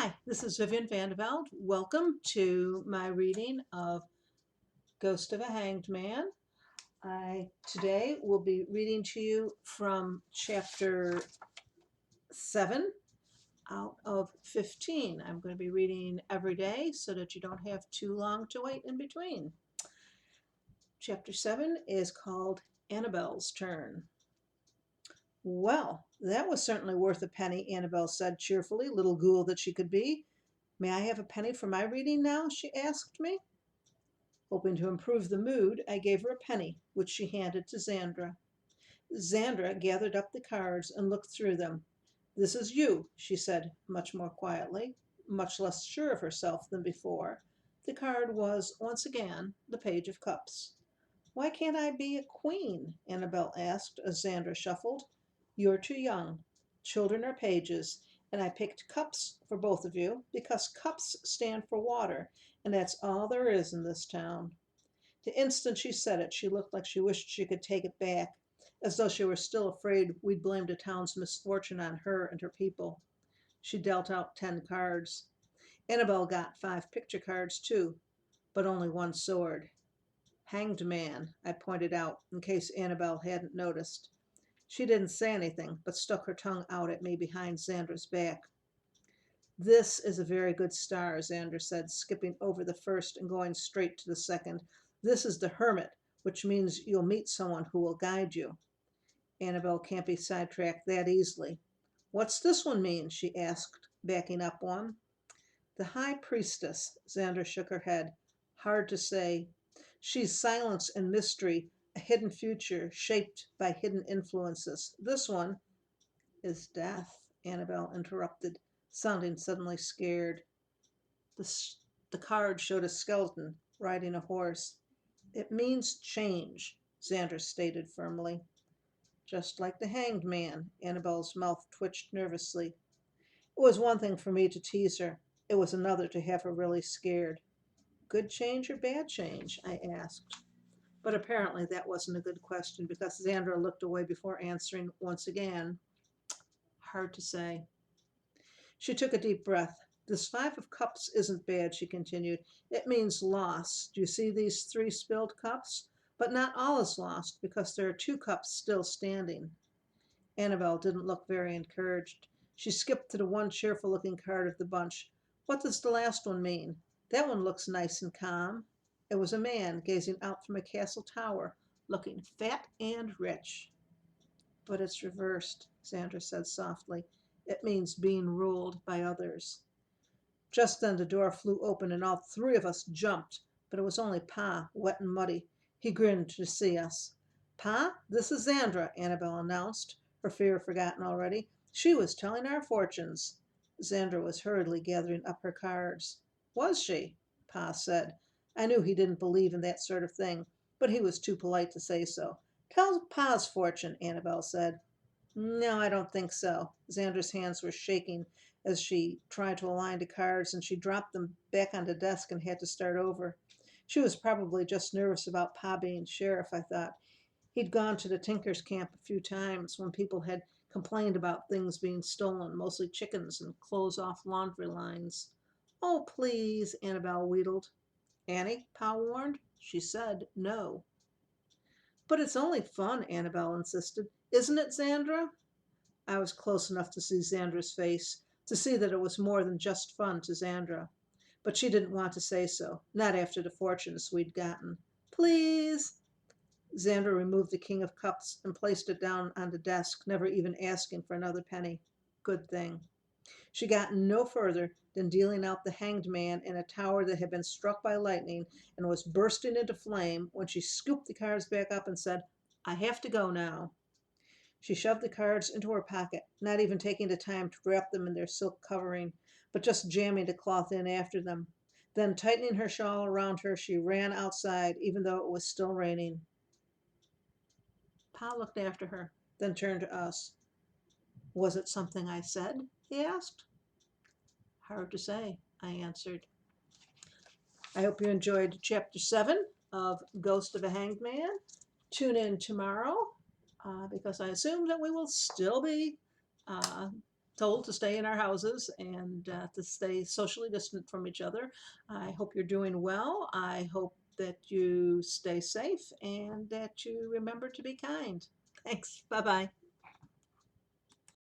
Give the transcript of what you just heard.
Hi, this is Vivian Vande Velde. Welcome to my reading of Ghost of a Hanged Man. I today will be reading to you from chapter 7 out of 15. I'm going to be reading every day so that you don't have too long to wait in between. Chapter 7 is called Annabelle's Turn. Well, that was certainly worth a penny, Annabelle said cheerfully, little ghoul that she could be. May I have a penny for my reading now? She asked me. Hoping to improve the mood, I gave her a penny, which she handed to Xandra. Xandra gathered up the cards and looked through them. This is you, she said much more quietly, much less sure of herself than before. The card was, once again, the Page of Cups. Why can't I be a queen? Annabelle asked as Xandra shuffled. You're too young. Children are pages, and I picked cups for both of you because cups stand for water, and that's all there is in this town. The instant she said it, she looked like she wished she could take it back, as though she were still afraid we'd blamed a town's misfortune on her and her people. She dealt out 10 cards. Annabelle got 5 picture cards, too, but only 1 sword. Hanged Man, I pointed out, in case Annabelle hadn't noticed. She didn't say anything, but stuck her tongue out at me behind Xandra's back. This is a very good star, Xandra said, skipping over the first and going straight to the second. This is the Hermit, which means you'll meet someone who will guide you. Annabelle can't be sidetracked that easily. What's this one mean? She asked, backing up one. The High Priestess, Xandra shook her head. Hard to say. She's silence and mystery, a hidden future shaped by hidden influences. This one is death, Annabelle interrupted, sounding suddenly scared. The card showed a skeleton riding a horse. It means change, Xander stated firmly. Just like the Hanged Man, Annabelle's mouth twitched nervously. It was one thing for me to tease her. It was another to have her really scared. Good change or bad change? I asked. But apparently that wasn't a good question because Xandra looked away before answering once again. Hard to say. She took a deep breath. This 5 of cups isn't bad, she continued. It means loss. Do you see these 3 spilled cups? But not all is lost because there are 2 cups still standing. Annabelle didn't look very encouraged. She skipped to the one cheerful-looking card of the bunch. What does the last one mean? That one looks nice and calm. It was a man gazing out from a castle tower, looking fat and rich. But it's reversed, Xandra said softly. It means being ruled by others. Just then the door flew open and all 3 of us jumped, but it was only Pa, wet and muddy. He grinned to see us. Pa, this is Xandra, Annabelle announced, her fear forgotten already. She was telling our fortunes. Xandra was hurriedly gathering up her cards. Was she? Pa said. I knew he didn't believe in that sort of thing, but he was too polite to say so. Tell Pa's fortune, Annabelle said. No, I don't think so. Xandra's hands were shaking as she tried to align the cards, and she dropped them back on the desk and had to start over. She was probably just nervous about Pa being sheriff, I thought. He'd gone to the Tinker's camp a few times when people had complained about things being stolen, mostly chickens and clothes off laundry lines. Oh, please, Annabelle wheedled. Annie, Pa warned. She said no. But it's only fun, Annabelle insisted. Isn't it, Xandra? I was close enough to see Xandra's face, to see that it was more than just fun to Xandra. But she didn't want to say so, not after the fortunes we'd gotten. Please. Xandra removed the King of Cups and placed it down on the desk, never even asking for another penny. Good thing. She got no further than dealing out the Hanged Man in a tower that had been struck by lightning and was bursting into flame when she scooped the cards back up and said, I have to go now. She shoved the cards into her pocket, not even taking the time to wrap them in their silk covering, but just jamming the cloth in after them. Then, tightening her shawl around her, she ran outside, even though it was still raining. Pa looked after her, then turned to us. Was it something I said? He asked. Hard to say, I answered. I hope you enjoyed chapter 7 of Ghost of a Hanged Man. Tune in tomorrow because I assume that we will still be told to stay in our houses and to stay socially distant from each other. I hope you're doing well. I hope that you stay safe and that you remember to be kind. Thanks. Bye bye.